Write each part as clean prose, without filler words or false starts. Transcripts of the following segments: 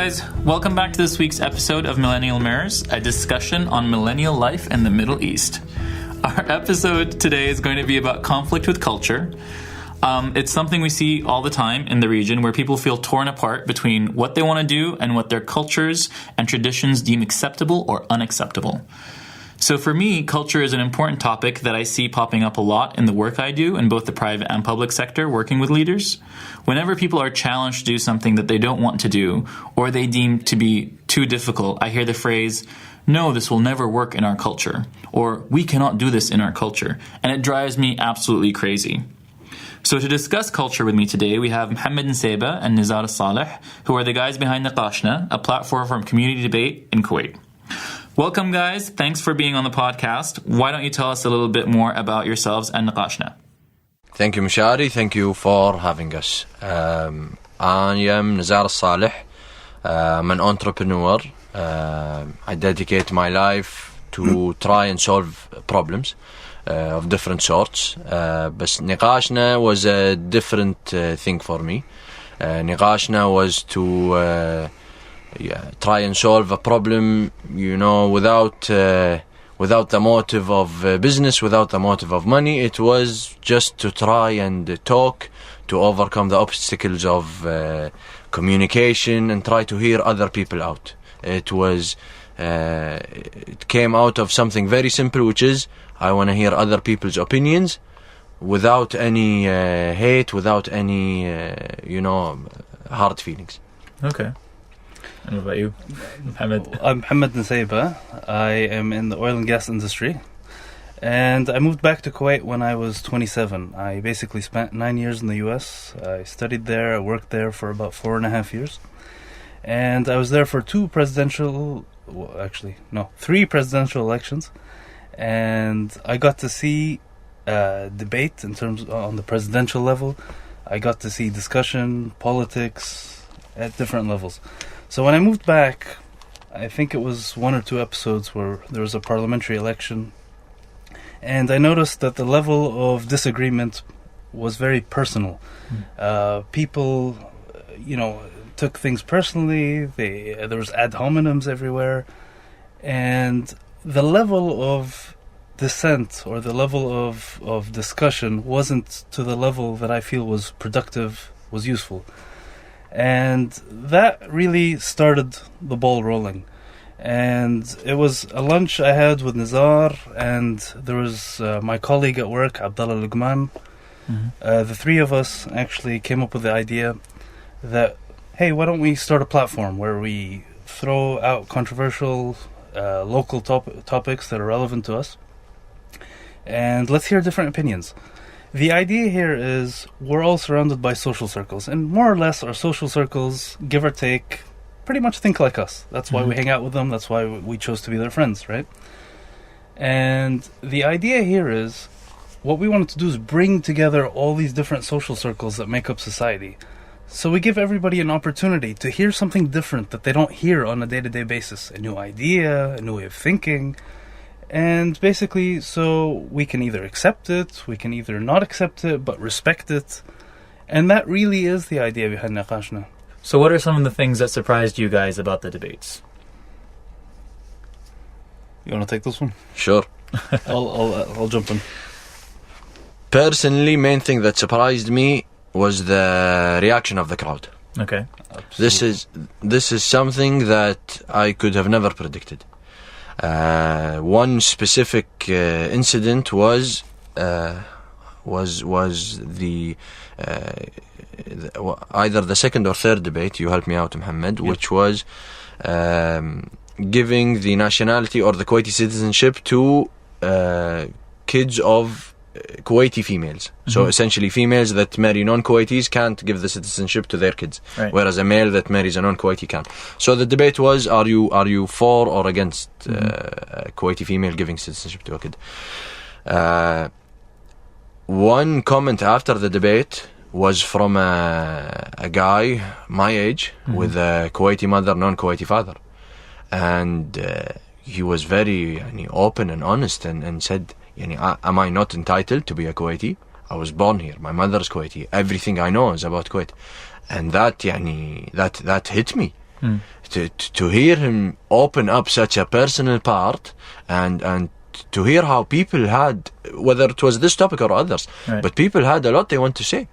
guys, welcome back to this week's episode of Millennial Mirrors, a discussion on millennial life in the Middle East. Our episode today is going to be about conflict with culture. It's something we see all the time in the region where people feel torn apart between what they want to do and what their cultures and traditions deem acceptable or unacceptable. So for me, culture is an important topic that I see popping up a lot in the work I do in both the private and public sector working with leaders. Whenever people are challenged to do something that they don't want to do or they deem to be too difficult, I hear the phrase, "No, this will never work in our culture," or "We cannot do this in our culture," and it drives me absolutely crazy. So to discuss culture with me today, we have Mohammed Nusaibah and Nezar Al Saleh, who are the guys behind Niqashna, a platform for community debate in Kuwait. Welcome, guys. Thanks for being on the podcast. Why don't you tell us a little bit more about yourselves and Niqashna? Thank you, Mshari. Thank you for having us. I am Nezar Al Saleh. I'm an entrepreneur. I dedicate my life to try and solve problems of different sorts. But Niqashna was a different thing for me. Niqashna was to try and solve a problem, without the motive of business, without the motive of money. It was just to try and talk, to overcome the obstacles of communication and try to hear other people out. It came out of something very simple, which is I want to hear other people's opinions without any hate, without any, hard feelings. Okay. And what about you, Mohammed? I'm Mohammed Nusaibah. I am in the oil and gas industry. And I moved back to Kuwait when I was 27. I basically spent 9 years in the US. I studied there, I worked there for about 4.5 years. And I was there for three presidential elections. And I got to see debate in terms on the presidential level. I got to see discussion, politics at different levels. So when I moved back, I think it was 1 or 2 episodes where there was a parliamentary election, and I noticed that the level of disagreement was very personal. People, took things personally. There was ad hominems everywhere, and the level of dissent or the level of discussion wasn't to the level that I feel was productive, was useful. And that really started the ball rolling. And it was a lunch I had with Nezar, and there was my colleague at work, Abdullah Lugman. The three of us actually came up with the idea that, hey, why don't we start a platform where we throw out controversial local topics that are relevant to us, and let's hear different opinions. The idea here is we're all surrounded by social circles, and more or less our social circles, give or take, pretty much think like us. That's why we hang out with them. That's why we chose to be their friends, right? And the idea here is what we wanted to do is bring together all these different social circles that make up society. So we give everybody an opportunity to hear something different that they don't hear on a day-to-day basis. A new idea, a new way of thinking. And basically, so we can either accept it, we can either not accept it, but respect it. And that really is the idea behind Niqashna. So what are some of the things that surprised you guys about the debates? You want to take this one? Sure. I'll jump in. Personally, main thing that surprised me was the reaction of the crowd. Okay. Absolutely. This is something that I could have never predicted. One specific incident was the either the second or third debate. You help me out, Mohammed. Yep. Which was giving the nationality or the Kuwaiti citizenship to kids of Kuwaiti females. So essentially females that marry non-Kuwaitis can't give the citizenship to their kids, right, whereas a male that marries a non-Kuwaiti can. So the debate was, are you for or against a Kuwaiti female giving citizenship to a kid? One comment after the debate was from a guy my age with a Kuwaiti mother, non-Kuwaiti father, and he was very open and honest and said, am I not entitled to be a Kuwaiti? I was born here. My mother's Kuwaiti. Everything I know is about Kuwait. And that hit me. To hear him open up such a personal part, and to hear how people had, whether it was this topic or others, but people had a lot they want to say.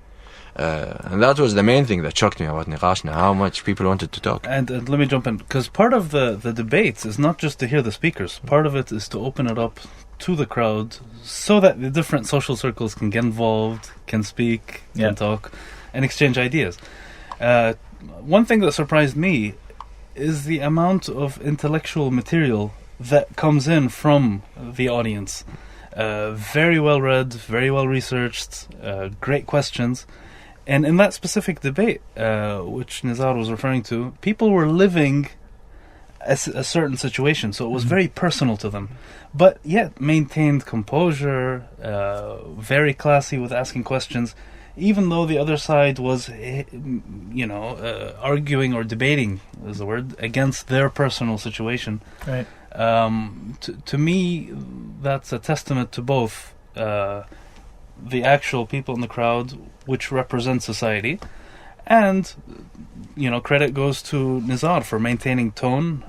And that was the main thing that shocked me about Niqashna, how much people wanted to talk. And let me jump in, because part of the debates is not just to hear the speakers. Part of it is to open it up to the crowd so that the different social circles can get involved, can speak, can talk, and exchange ideas. One thing that surprised me is the amount of intellectual material that comes in from the audience. Very well read, very well researched, great questions. And in that specific debate, which Nezar was referring to, people were living a certain situation, so it was very personal to them, but yet maintained composure, very classy with asking questions, even though the other side was, arguing or debating, is the word, against their personal situation. Right. To me, that's a testament to both the actual people in the crowd, which represent society, and credit goes to Nezar for maintaining tone,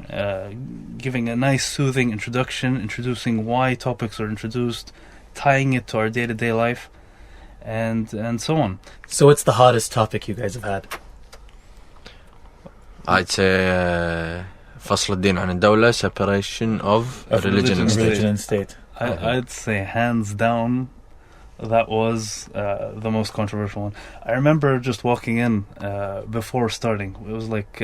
giving a nice soothing introduction, introducing why topics are introduced, tying it to our day-to-day life, and so on. So what's the hottest topic you guys have had? I'd say فصل الدين عن الدولة, separation of religion and state. I'd say hands down that was the most controversial one. I remember just walking in before starting. It was like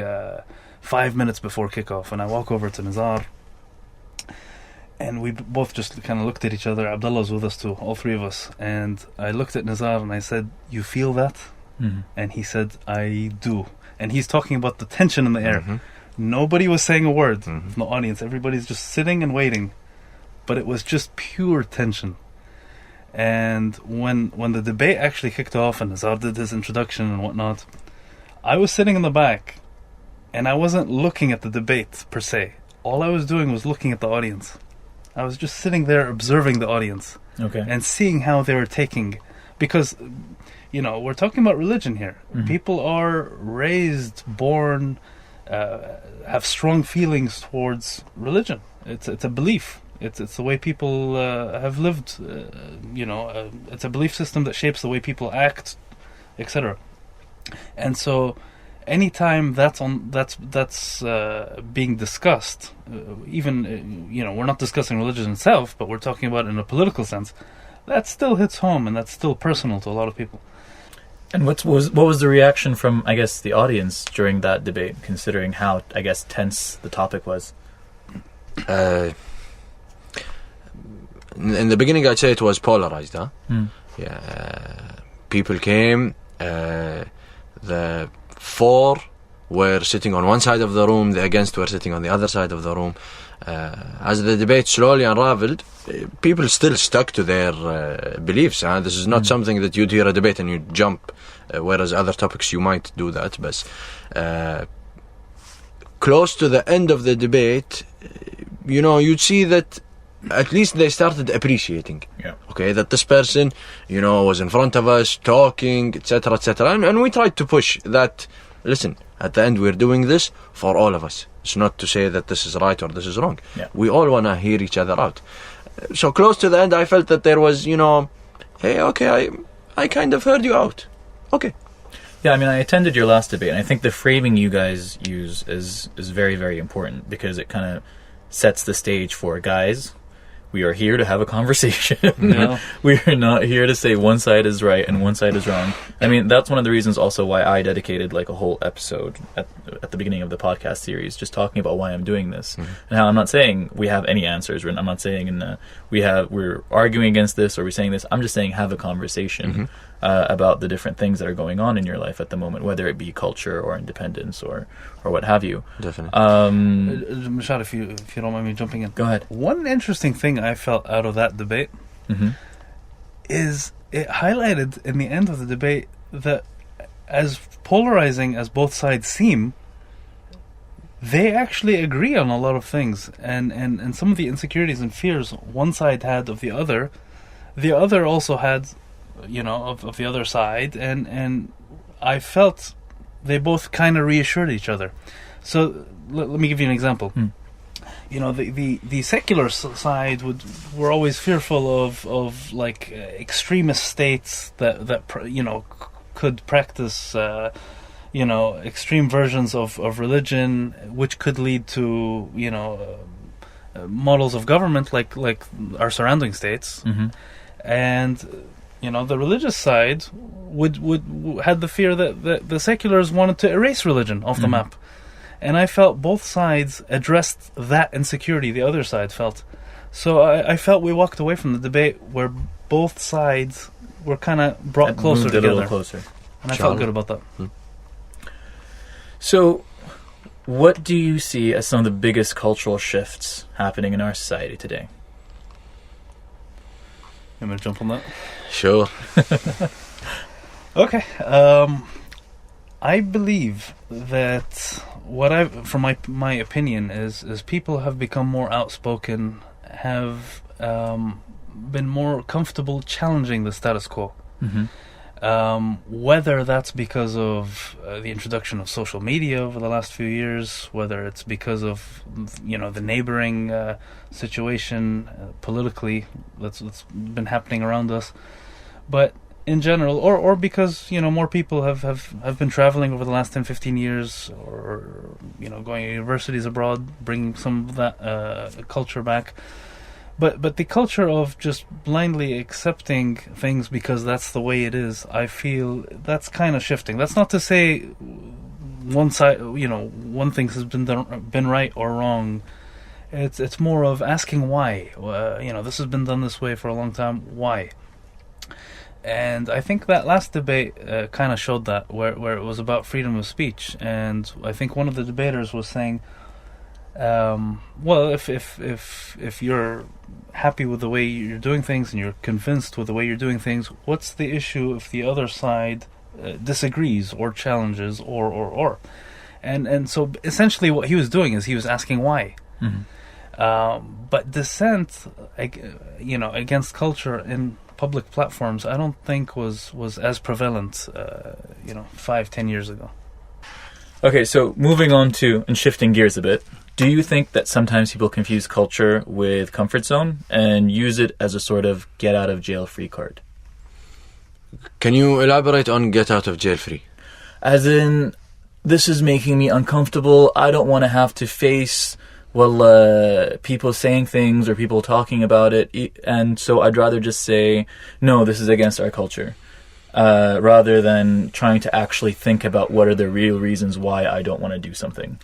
5 minutes before kickoff, and I walk over to Nezar, and we both just kind of looked at each other. Abdullah was with us too, all three of us, and I looked at Nezar and I said, "You feel that?" And he said, "I do." And he's talking about the tension in the air. Nobody was saying a word from the audience. Everybody's just sitting and waiting, but it was just pure tension. And when the debate actually kicked off and Nezar did his introduction and whatnot, I was sitting in the back, and I wasn't looking at the debate per se. All I was doing was looking at the audience. I was just sitting there observing the audience, and seeing how they were taking, because we're talking about religion here. People are raised, born, have strong feelings towards religion. It's a belief. It's the way people have lived. It's a belief system that shapes the way people act, etc. And so, anytime that's being discussed, even we're not discussing religion itself, but we're talking about it in a political sense, that still hits home, and that's still personal to a lot of people. And what was the reaction from, I guess, the audience during that debate, considering how, I guess, tense the topic was? In the beginning, I'd say it was polarized. People came. The for were sitting on one side of the room. The against were sitting on the other side of the room. As the debate slowly unraveled, people still stuck to their beliefs. This is not something that you'd hear a debate and you jump, whereas other topics you might do that. But close to the end of the debate, you'd see that at least they started appreciating. That this person, was in front of us, talking, etc., etc. And we tried to push that. Listen, at the end, we're doing this for all of us. It's not to say that this is right or this is wrong. We all want to hear each other out. So close to the end, I felt that there was, hey, okay, I kind of heard you out. Okay. Yeah, I attended your last debate, and I think the framing you guys use is very, very important, because it kind of sets the stage for, guys, we are here to have a conversation. We are not here to say one side is right and one side is wrong. That's one of the reasons also why I dedicated like a whole episode at the beginning of the podcast series, just talking about why I'm doing this. And how I'm not saying we have any answers. I'm not saying we're arguing against this or we're saying this. I'm just saying have a conversation about the different things that are going on in your life at the moment, whether it be culture or independence or what have you. Definitely. Mshari, if you don't mind me jumping in. Go ahead. One interesting thing I felt out of that debate is it highlighted in the end of the debate that, as polarizing as both sides seem, they actually agree on a lot of things, and some of the insecurities and fears one side had of the other also had, of the other side, and I felt they both kind of reassured each other. So let me give you an example. You know, the secular side were always fearful of like extremist states that you know could practice you know extreme versions of religion, which could lead to you know models of government like our surrounding states, and you know the religious side would had the fear that the seculars wanted to erase religion off the map. And I felt both sides addressed that insecurity the other side felt. So I felt we walked away from the debate where both sides were kind of brought closer together. A little closer. And I felt good about that. So, what do you see as some of the biggest cultural shifts happening in our society today? You want me to jump on that? Sure. Okay. I believe that from my opinion is people have become more outspoken, have been more comfortable challenging the status quo. Whether that's because of the introduction of social media over the last few years, whether it's because of you know the neighboring situation politically that's been happening around us, but in general, or because you know more people have been traveling over the last 10-15 years, or you know going to universities abroad, bringing some of that culture back. But the culture of just blindly accepting things because that's the way it is, I feel that's kind of shifting. That's not to say one side, you know, one thing has been right or wrong. It's more of asking why. You know, this has been done this way for a long time. Why? And I think that last debate kind of showed that, where it was about freedom of speech. And I think one of the debaters was saying, well, if you're happy with the way you're doing things and you're convinced with the way you're doing things, what's the issue if the other side disagrees or challenges or? And so essentially what he was doing is he was asking why. But dissent, you know, against culture in public platforms, I don't think was as prevalent, you know, 5-10 years ago. Okay, so moving on to and shifting gears a bit, do you think that sometimes people confuse culture with comfort zone and use it as a sort of get out of jail free card? Can you elaborate on get out of jail free? As in, this is making me uncomfortable. I don't want to have to face people saying things or people talking about it, and so I'd rather just say, no, this is against our culture, rather than trying to actually think about what are the real reasons why I don't want to do something.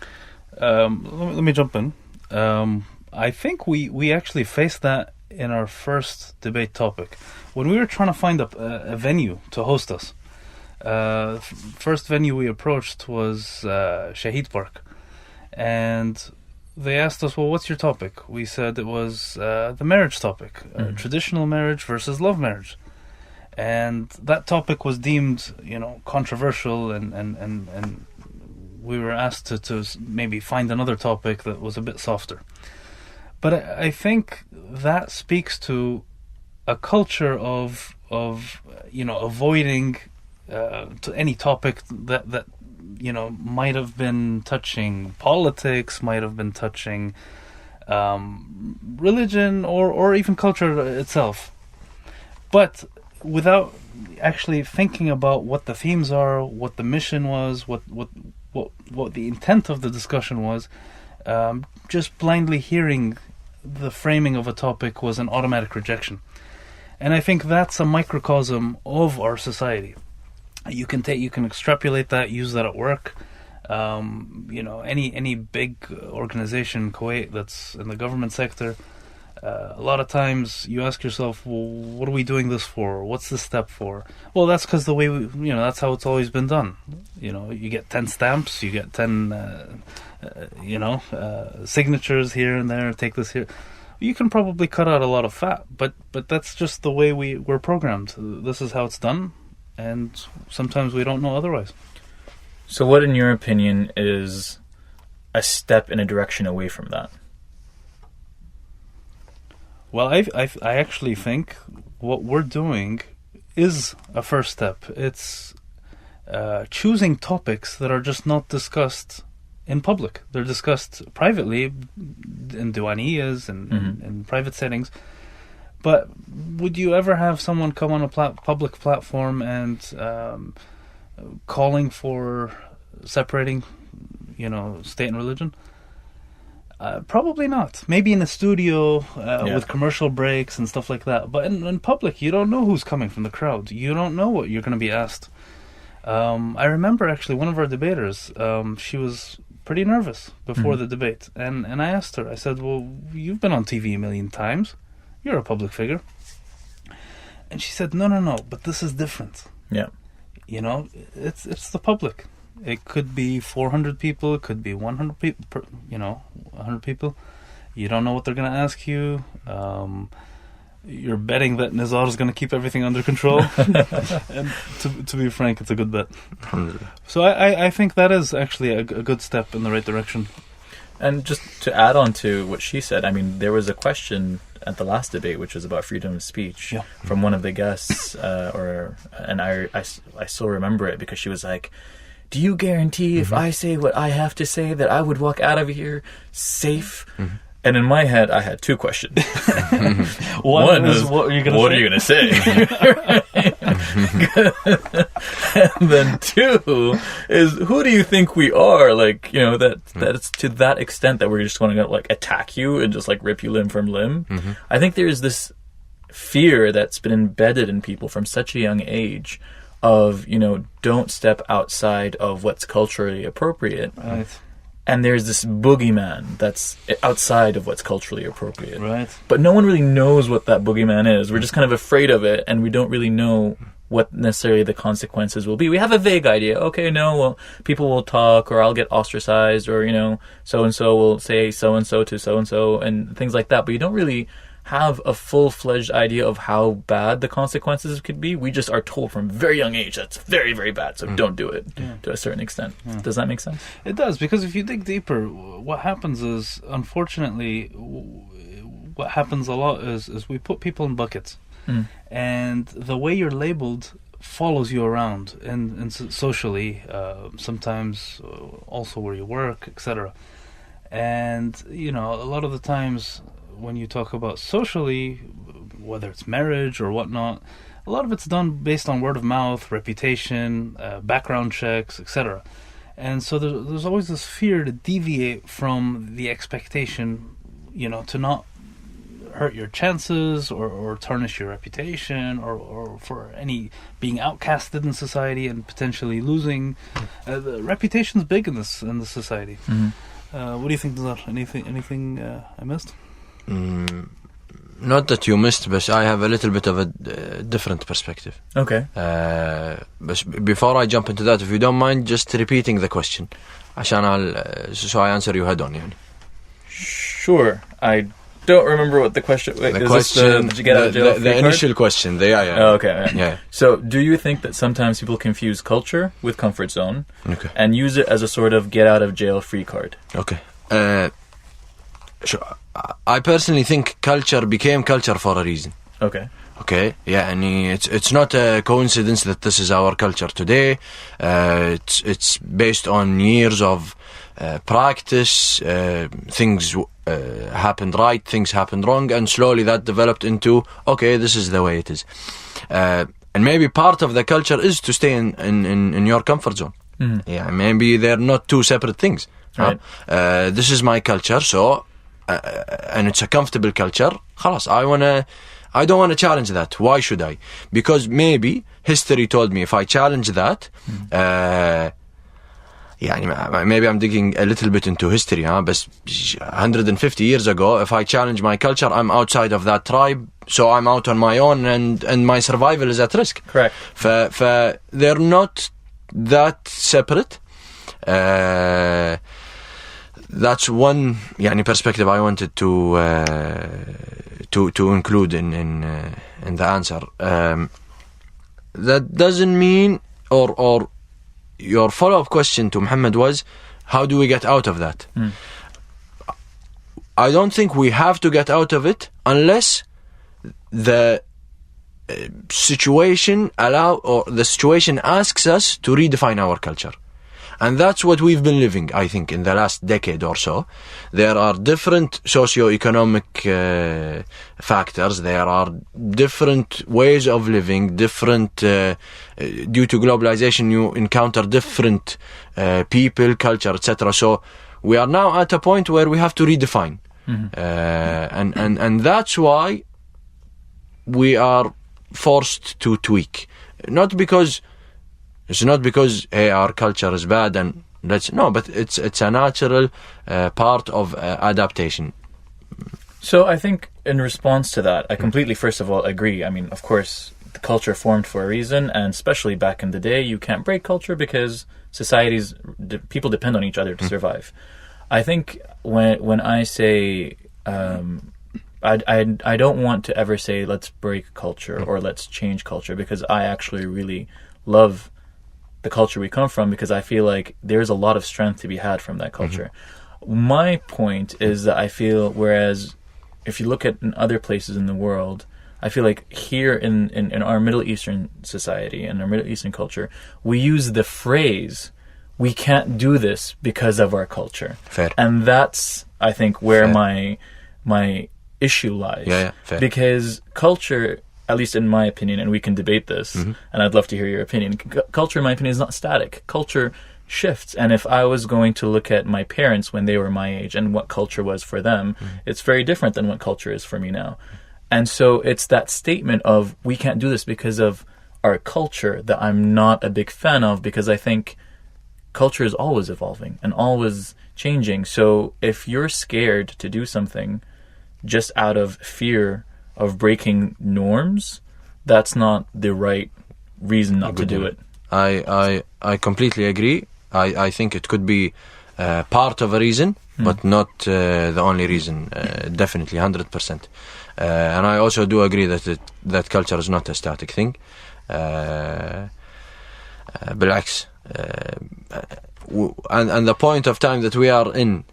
Let me jump in. I think we actually faced that in our first debate topic. When we were trying to find a venue to host us, first venue we approached was Shahid Park, and they asked us, well, what's your topic? We said it was the marriage topic, traditional marriage versus love marriage. And that topic was deemed, you know, controversial, and we were asked to maybe find another topic that was a bit softer. But I think that speaks to a culture of you know, avoiding to any topic that you know, might have been touching politics, might have been touching religion, or even culture itself. But without actually thinking about what the themes are, what the mission was, what the intent of the discussion was, just blindly hearing the framing of a topic was an automatic rejection. And I think that's a microcosm of our society. You can extrapolate that, use that at work. You know, any big organization in Kuwait that's in the government sector, a lot of times you ask yourself, well, what are we doing this for? What's this step for? Well, that's because the way that's how it's always been done. You know, you get 10 stamps, you get 10, signatures here and there. Take this here. You can probably cut out a lot of fat, but that's just the way we're programmed. This is how it's done. And sometimes we don't know otherwise. So what, in your opinion, is a step in a direction away from that? Well, I actually think what we're doing is a first step. It's choosing topics that are just not discussed in public. They're discussed privately in diwaniyas and in private settings. But would you ever have someone come on a public platform and calling for separating, state and religion? Probably not. Maybe in a studio with commercial breaks and stuff like that. But in public, you don't know who's coming from the crowd. You don't know what you're going to be asked. I remember actually one of our debaters, she was pretty nervous before the debate. And I asked her, I said, well, you've been on TV a million times. You're a public figure. And she said, no, but this is different. Yeah. It's the public. It could be 400 people, it could be 100 people, 100 people. You don't know what they're going to ask you. You're betting that Nezar is going to keep everything under control. And to be frank, it's a good bet. So I think that is actually a good step in the right direction. And just to add on to what she said, I mean, there was a question at the last debate, which was about freedom of speech, from one of the guests, and I still remember it because she was like, do you guarantee if I say what I have to say that I would walk out of here safe? And in my head, I had two questions. One was, what are you going to say? And then two is, who do you think we are? Like, that's to that extent that we're just going to attack you and just rip you limb from limb. I think there's this fear that's been embedded in people from such a young age of, don't step outside of what's culturally appropriate. Right. And there's this boogeyman that's outside of what's culturally appropriate. Right. But no one really knows what that boogeyman is. We're just kind of afraid of it, and we don't really know what necessarily the consequences will be. We have a vague idea. Okay, people will talk, or I'll get ostracized, or, so-and-so will say so-and-so to so-and-so, and things like that. But you don't really have a full-fledged idea of how bad the consequences could be. We just are told from a very young age that's very, very bad, so don't do it to a certain extent. Does that make sense? It does, because if you dig deeper, what happens is, unfortunately, what happens a lot is we put people in buckets, and the way you're labeled follows you around, and socially, sometimes also where you work, etc. And, a lot of the times, when you talk about socially, whether it's marriage or whatnot, a lot of it's done based on word of mouth, reputation, background checks, etc. And so there's always this fear to deviate from the expectation, to not hurt your chances or tarnish your reputation or for any being outcasted in society and potentially losing. The reputation's big in this society. What do you think, Nezar? Anything I missed? Not that you missed, but I have a little bit of a different perspective. Okay. But before I jump into that, if you don't mind just repeating the question, so I answer you head on. Sure. I don't remember what the question. Wait, the question. Did you get out of jail? The initial question. Oh, okay. Yeah. So, do you think that sometimes people confuse culture with comfort zone, and use it as a sort of get out of jail free card? Okay. I personally think culture became culture for a reason. Okay, yeah, and it's not a coincidence that this is our culture today. It's based on years of practice. Things happened right, things happened wrong, and slowly that developed into, okay, this is the way it is. And maybe part of the culture is to stay in your comfort zone. Yeah, maybe they're not two separate things. Right. This is my culture, so and it's a comfortable culture. خلاص, I don't want to challenge that. Why should I? Because maybe history told me if I challenge that, maybe I'm digging a little bit into history, but 150 years ago, if I challenge my culture, I'm outside of that tribe, so I'm out on my own, and my survival is at risk. Correct. They're not that separate. That's one perspective I wanted to include in the answer. That doesn't mean, or your follow-up question to Muhammad was, how do we get out of that? I don't think we have to get out of it unless the situation the situation asks us to redefine our culture. And that's what we've been living, I think, in the last decade or so. There are different socio-economic factors. There are different ways of living, different, due to globalization, you encounter different people, culture, etc. So we are now at a point where we have to redefine. And that's why we are forced to tweak. It's not because hey, our culture is bad and but it's a natural part of adaptation. So I think in response to that, I completely, first of all, agree. I mean, of course, the culture formed for a reason, and especially back in the day, you can't break culture because people depend on each other to survive. I think when I say I don't want to ever say let's break culture or let's change culture, because I actually really love the culture we come from, because I feel like there's a lot of strength to be had from that culture. My point is that I feel, whereas if you look at in other places in the world, I feel like here in our Middle Eastern society and our Middle Eastern culture, we use the phrase, we can't do this because of our culture. Fair. And that's, I think, where my issue lies. Fair. Because culture, at least in my opinion, and we can debate this, and I'd love to hear your opinion, culture, in my opinion, is not static. Culture shifts. And if I was going to look at my parents when they were my age and what culture was for them, it's very different than what culture is for me now. And so it's that statement of we can't do this because of our culture that I'm not a big fan of, because I think culture is always evolving and always changing. So if you're scared to do something just out of fear of breaking norms, that's not the right reason not to do it. I completely agree. I think it could be part of a reason, but not the only reason. Definitely, 100%. And I also do agree that culture is not a static thing. بالعكس. And the point of time that we are in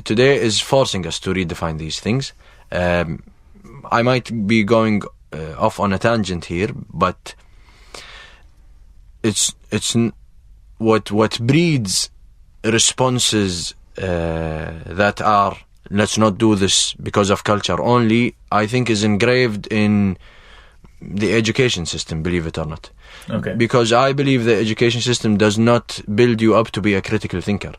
today is forcing us to redefine these things. I might be going off on a tangent here, but it's what breeds responses that are let's not do this because of culture only, I think is engraved in the education system, believe it or not. Okay. Because I believe the education system does not build you up to be a critical thinker.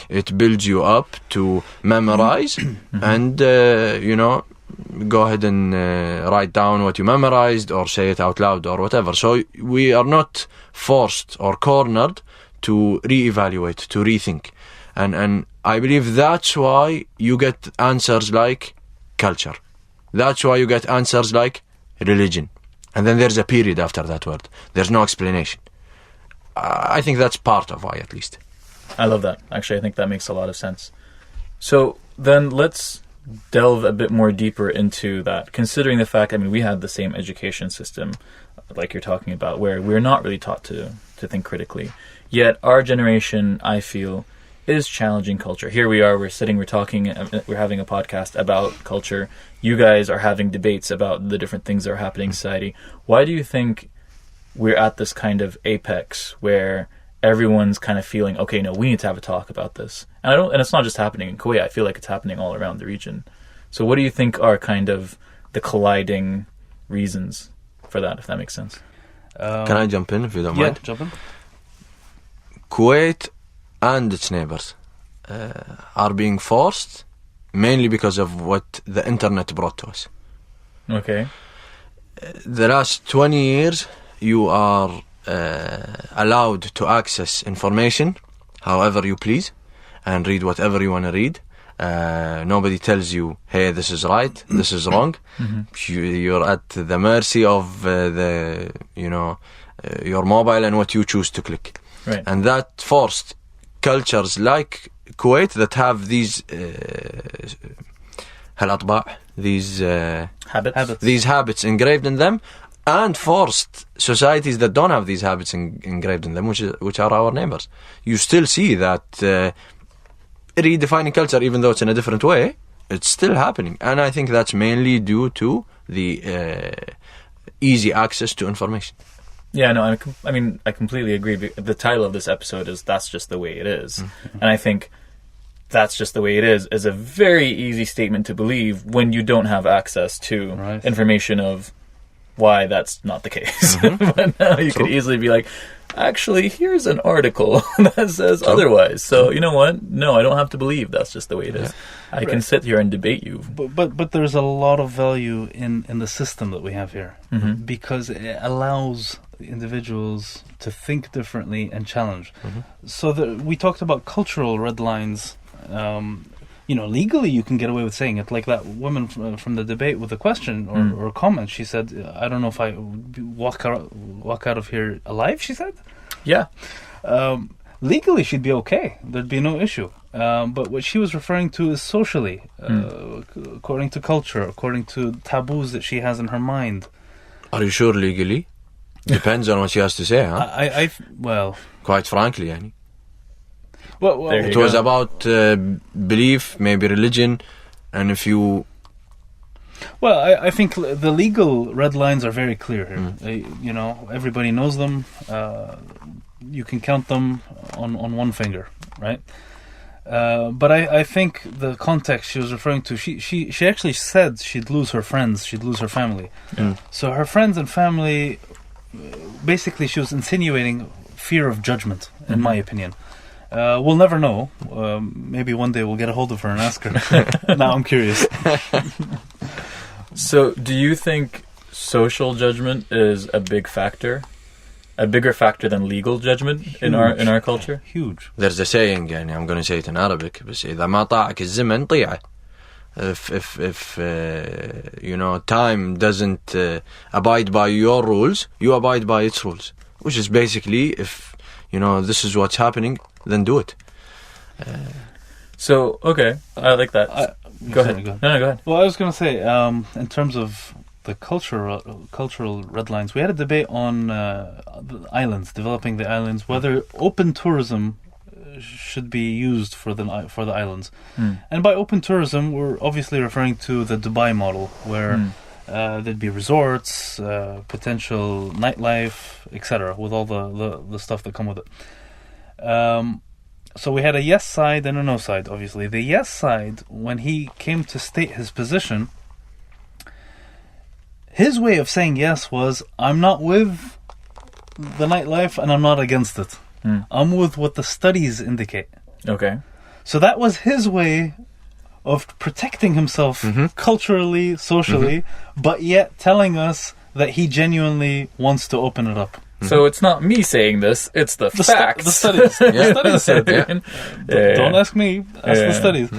It builds you up to memorize and go ahead and write down what you memorized or say it out loud or whatever. So we are not forced or cornered to reevaluate, to rethink. And I believe that's why you get answers like culture. That's why you get answers like religion. And then there's a period after that word. There's no explanation. I think that's part of why, at least. I love that. Actually, I think that makes a lot of sense. So then let's delve a bit more deeper into that, considering the fact, I mean, we have the same education system, like you're talking about, where we're not really taught to think critically. Yet our generation, I feel, is challenging culture. Here we are, we're sitting, we're talking, we're having a podcast about culture. You guys are having debates about the different things that are happening in society. Why do you think we're at this kind of apex where everyone's kind of feeling, okay, no, we need to have a talk about this? And it's not just happening in Kuwait. I feel like it's happening all around the region. So what do you think are kind of the colliding reasons for that, if that makes sense? Can I jump in, if you don't mind? Yeah, jump in. Kuwait and its neighbors are being forced mainly because of what the internet brought to us. Okay. The last 20 years, you are allowed to access information however you please and read whatever you want to read. Nobody tells you, hey, this is right, this is wrong. You're at the mercy of your mobile and what you choose to click. Right. And that forced cultures like Kuwait that have these these habits engraved in them, and forced societies that don't have these habits engraved in them, which are our neighbors. You still see that redefining culture, even though it's in a different way, it's still happening. And I think that's mainly due to the easy access to information. Yeah, no, I mean, I completely agree. The title of this episode is "That's Just the Way It Is," and I think "That's Just the Way It is a very easy statement to believe when you don't have access to information of why that's not the case. But now you could easily be like, actually, here's an article that says otherwise. So, you know what? No, I don't have to believe that's just the way it is. I can sit here and debate you. But there's a lot of value in the system that we have here, because it allows individuals to think differently and challenge. So we talked about cultural red lines. Legally you can get away with saying it, like that woman from the debate with a question or comment. She said, I don't know if I walk out of here alive, she said. Yeah. Legally she'd be okay. There'd be no issue. But what she was referring to is socially, according to culture, according to taboos that she has in her mind. Are you sure legally? Depends on what she has to say, huh? Well... Quite frankly, yani. Well, it was about belief, maybe religion, and if you... Well, I think the legal red lines are very clear here. Everybody knows them. You can count them on one finger, right? But I think the context she was referring to, she actually said she'd lose her friends, she'd lose her family. So her friends and family, basically she was insinuating fear of judgment, in my opinion. We'll never know. Maybe one day we'll get a hold of her and ask her. Now I'm curious. So, do you think social judgment is a bigger factor than legal judgment in our culture? Huge. There's a saying, يعني, I'm going to say it in Arabic, بس إذا ما طاعك الزمن طيعه. If time doesn't abide by your rules, you abide by its rules. Which is basically, if this is what's happening, then do it. So, okay, I like that. Go ahead. No, go ahead. Well, I was going to say, in terms of the cultural red lines, we had a debate on the islands, developing the islands, whether open tourism should be used for the islands. And by open tourism, we're obviously referring to the Dubai model, where there'd be resorts, potential nightlife, etc., with all the stuff that come with it. So we had a yes side and a no side, obviously. The yes side, when he came to state his position, his way of saying yes was, I'm not with the nightlife and I'm not against it. I'm with what the studies indicate. Okay. So that was his way of protecting himself culturally, socially, but yet telling us that he genuinely wants to open it up. So it's not me saying this, it's the facts. The studies. The studies said it. Don't ask me, ask the studies.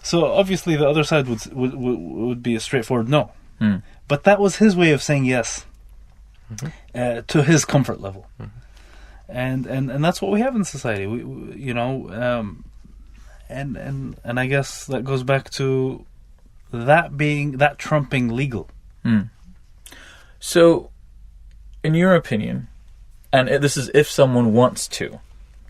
So obviously the other side would be a straightforward no. But that was his way of saying yes to his comfort level. And that's what we have in society. And I guess that goes back to that trumping legal. So, in your opinion, and this is if someone wants to,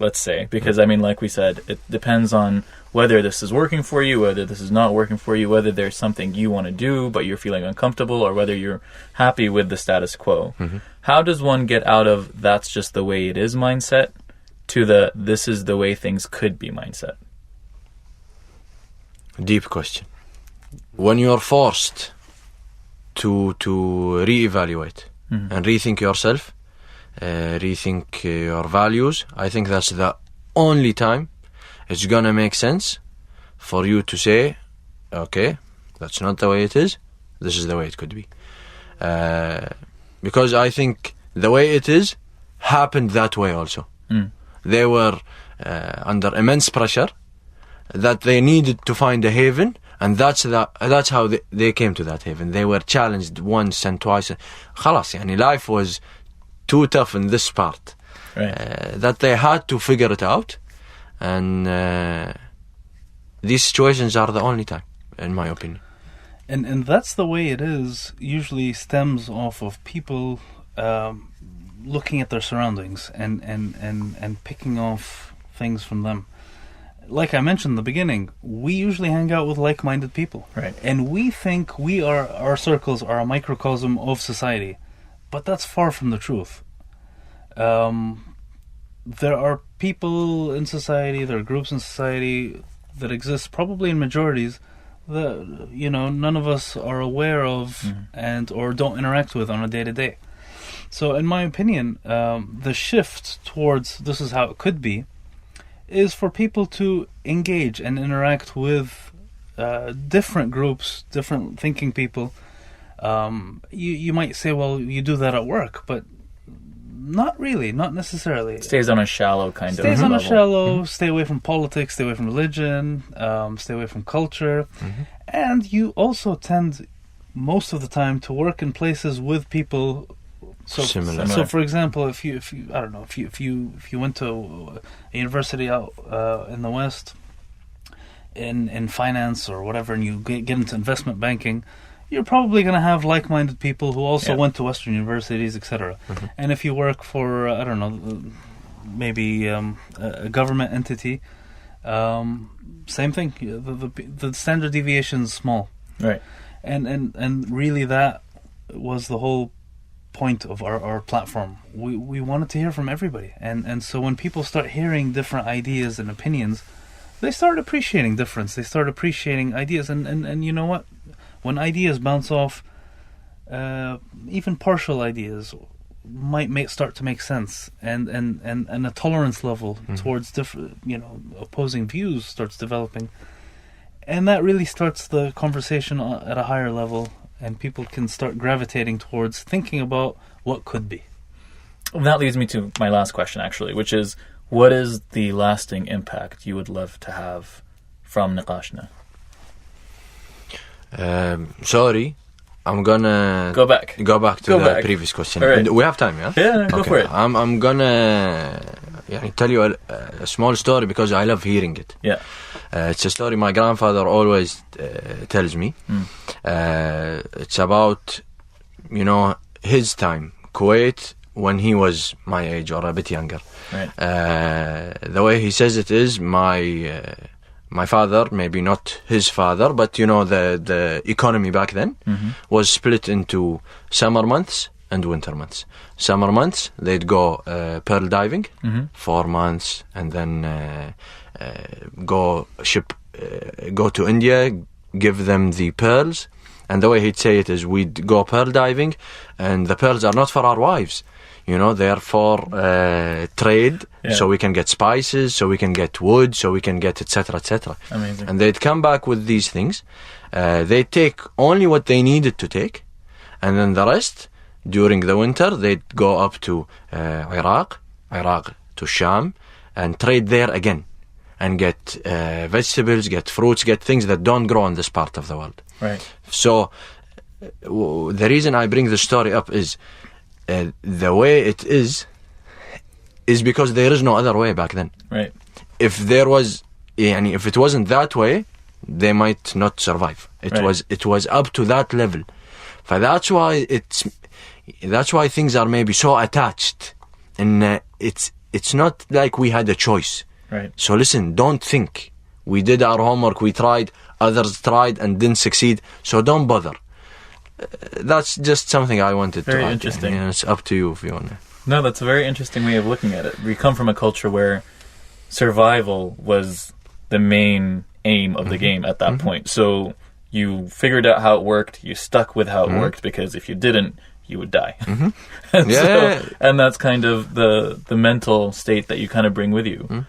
let's say, because I mean, like we said, it depends on whether this is working for you, whether this is not working for you, whether there's something you want to do but you're feeling uncomfortable, or whether you're happy with the status quo. How does one get out of that's just the way it is mindset to the this is the way things could be mindset? Deep question. When you're forced to reevaluate and rethink yourself, rethink your values, I think that's the only time it's gonna make sense for you to say, okay, that's not the way it is, this is the way it could be. Because I think the way it is happened that way also. They were under immense pressure that they needed to find a haven, and that's how they came to that haven. They were challenged once and twice. خلاص, يعني life was too tough in this part, that they had to figure it out, and these situations are the only time, in my opinion. And that's the way it is. Usually stems off of people looking at their surroundings and picking off things from them. Like I mentioned in the beginning, we usually hang out with like-minded people, right? And we think our circles are a microcosm of society, but that's far from the truth. There are people in society, there are groups in society that exist probably in majorities that, you know, none of us are aware of and or don't interact with on a day-to-day. So in my opinion, the shift towards this is how it could be is for people to engage and interact with different groups, different thinking people. You might say, well, you do that at work, but not really, not necessarily. It stays on a shallow kind of Stays on level. a shallow, stay away from politics, stay away from religion, stay away from culture. And you also tend, most of the time, to work in places with people Similar. So, for example, if you I don't know, if you went to a university out in the West, in finance or whatever, and you get into investment banking, you're probably going to have like-minded people who also went to Western universities, etc. And if you work for, I don't know, maybe a government entity, same thing. The standard deviation is small, Right. and really that was the whole point of our platform. We wanted to hear from everybody, and so when people start hearing different ideas and opinions, they start appreciating difference. They start appreciating ideas, and you know what? When ideas bounce off, even partial ideas might start to make sense, and a tolerance level towards different, you know, opposing views starts developing, and that really starts the conversation at a higher level, and people can start gravitating towards thinking about what could be. And that leads me to my last question, actually, which is, what is the lasting impact you would love to have from Niqashna? Sorry, I'm gonna Go back to the previous question. All right. We have time, yeah? Yeah, go for it. I'm gonna tell you a small story because I love hearing it. Yeah. It's a story my grandfather always tells me. It's about, you know, his time, Kuwait, when he was my age or a bit younger. Right. The way he says it is, my father, maybe not his father, but you know, the economy back then was split into summer months and winter months. Summer months, they'd go pearl diving 4 months, and then go to India, give them the pearls. And the way he'd say it is, we'd go pearl diving, and the pearls are not for our wives. You know, they're for trade, so we can get spices, so we can get wood, so we can get etc., etc. Amazing. And they'd come back with these things. They'd take only what they needed to take, and then the rest, during the winter, they'd go up to Iraq to Sham, and trade there again, and get vegetables, get fruits, get things that don't grow in this part of the world. Right. So the reason I bring the story up is, the way it is because there is no other way back then. Right. If there was, if it wasn't that way, they might not survive. It was up to that level. So that's why things are maybe so attached, and it's not like we had a choice. Right. So listen, don't think we did our homework, we tried, others tried and didn't succeed. So don't bother. That's just something I wanted to add. Very interesting. It's up to you if you want to. No, that's a very interesting way of looking at it. We come from a culture where survival was the main aim of the game at that point. So you figured out how it worked, you stuck with how it worked, because if you didn't, you would die. And that's kind of the mental state that you kind of bring with you,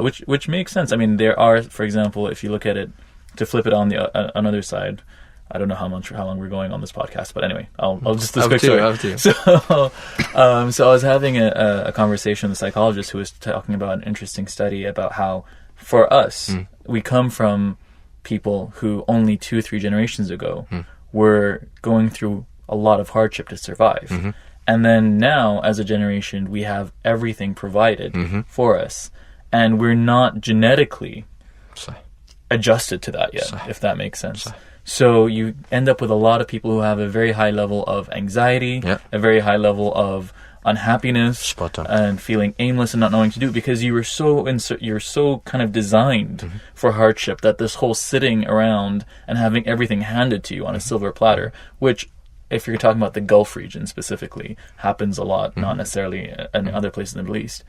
which makes sense. I mean, there are, for example, if you look at it, to flip it on the another side, I don't know how long we're going on this podcast, but anyway, I'll just this quick story. So I was having a conversation with a psychologist who was talking about an interesting study about how, for us, we come from people who only 2-3 generations ago were going through a lot of hardship to survive. And then now, as a generation, we have everything provided for us, and we're not genetically adjusted to that yet, if that makes sense. So you end up with a lot of people who have a very high level of anxiety, a very high level of unhappiness, and feeling aimless and not knowing what to do, because you're so kind of designed for hardship, that this whole sitting around and having everything handed to you on a silver platter, which if you're talking about the Gulf region specifically, happens a lot, not necessarily in other places in the Middle East,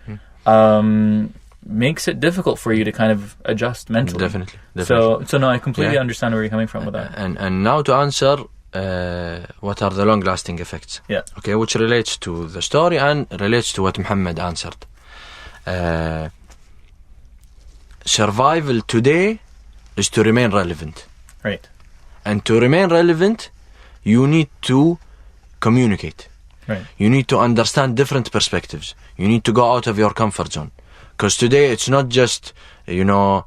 makes it difficult for you to kind of adjust mentally. Definitely. So no, I completely understand where you're coming from with that. And now to answer, what are the long-lasting effects? Yeah. Okay, which relates to the story and relates to what Muhammad answered. Survival today is to remain relevant. Right. And to remain relevant, you need to communicate. Right. You need to understand different perspectives. You need to go out of your comfort zone. Because today it's not just, my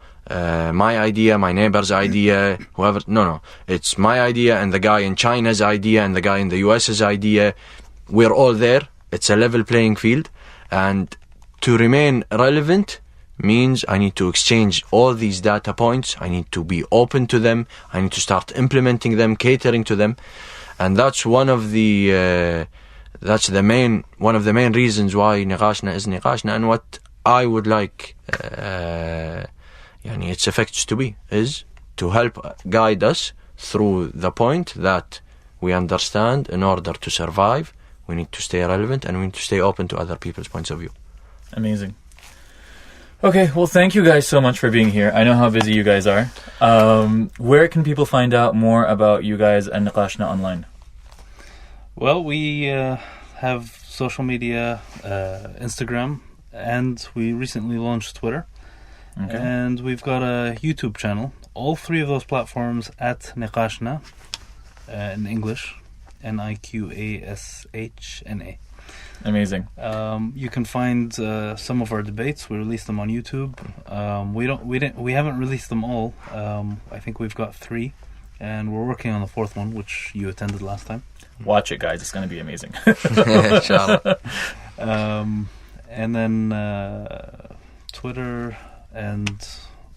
idea, my neighbor's idea, whoever. No. It's my idea and the guy in China's idea and the guy in the US's idea. We're all there. It's a level playing field. And to remain relevant means I need to exchange all these data points. I need to be open to them. I need to start implementing them, catering to them. And that's one of the main reasons why نقاشنا is نقاشنا, and what I would like its effects to be is to help guide us through the point that we understand in order to survive we need to stay relevant and we need to stay open to other people's points of view. Amazing. Okay, well, thank you guys so much for being here. I know how busy you guys are. Where can people find out more about you guys and Niqashna online? Well, we have social media, Instagram, and we recently launched Twitter. Okay. And we've got a YouTube channel. All three of those platforms at Niqashna, in English, Niqashna. Amazing. You can find some of our debates. We release them on YouTube. We haven't released them all. I think we've got 3, and we're working on the 4th one, which you attended last time. Watch it, guys. It's going to be amazing. Inshallah. And then Twitter and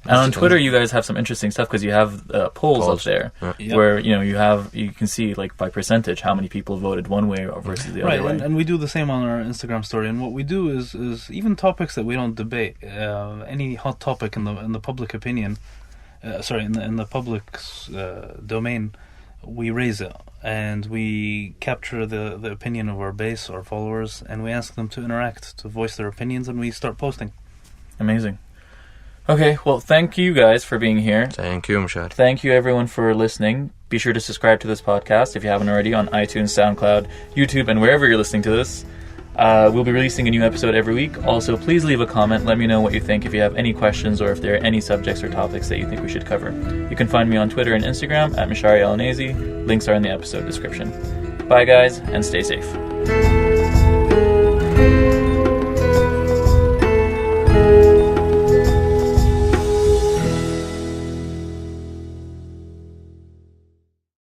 on Twitter, you guys have some interesting stuff because you have polls up there where you can see like by percentage how many people voted one way versus the other way. And we do the same on our Instagram story. And what we do is even topics that we don't debate, any hot topic in the public opinion, in the public's domain, we raise it and we capture the opinion of our base, our followers, and we ask them to interact, to voice their opinions, and we start posting. Amazing. Okay, well, thank you guys for being here. Thank you, Mshari. Thank you, everyone, for listening. Be sure to subscribe to this podcast if you haven't already on iTunes, SoundCloud, YouTube, and wherever you're listening to this. We'll be releasing a new episode every week. Also, please leave a comment. Let me know what you think, if you have any questions or if there are any subjects or topics that you think we should cover. You can find me on Twitter and Instagram at Mshari Alonaizy. Links are in the episode description. Bye, guys, and stay safe.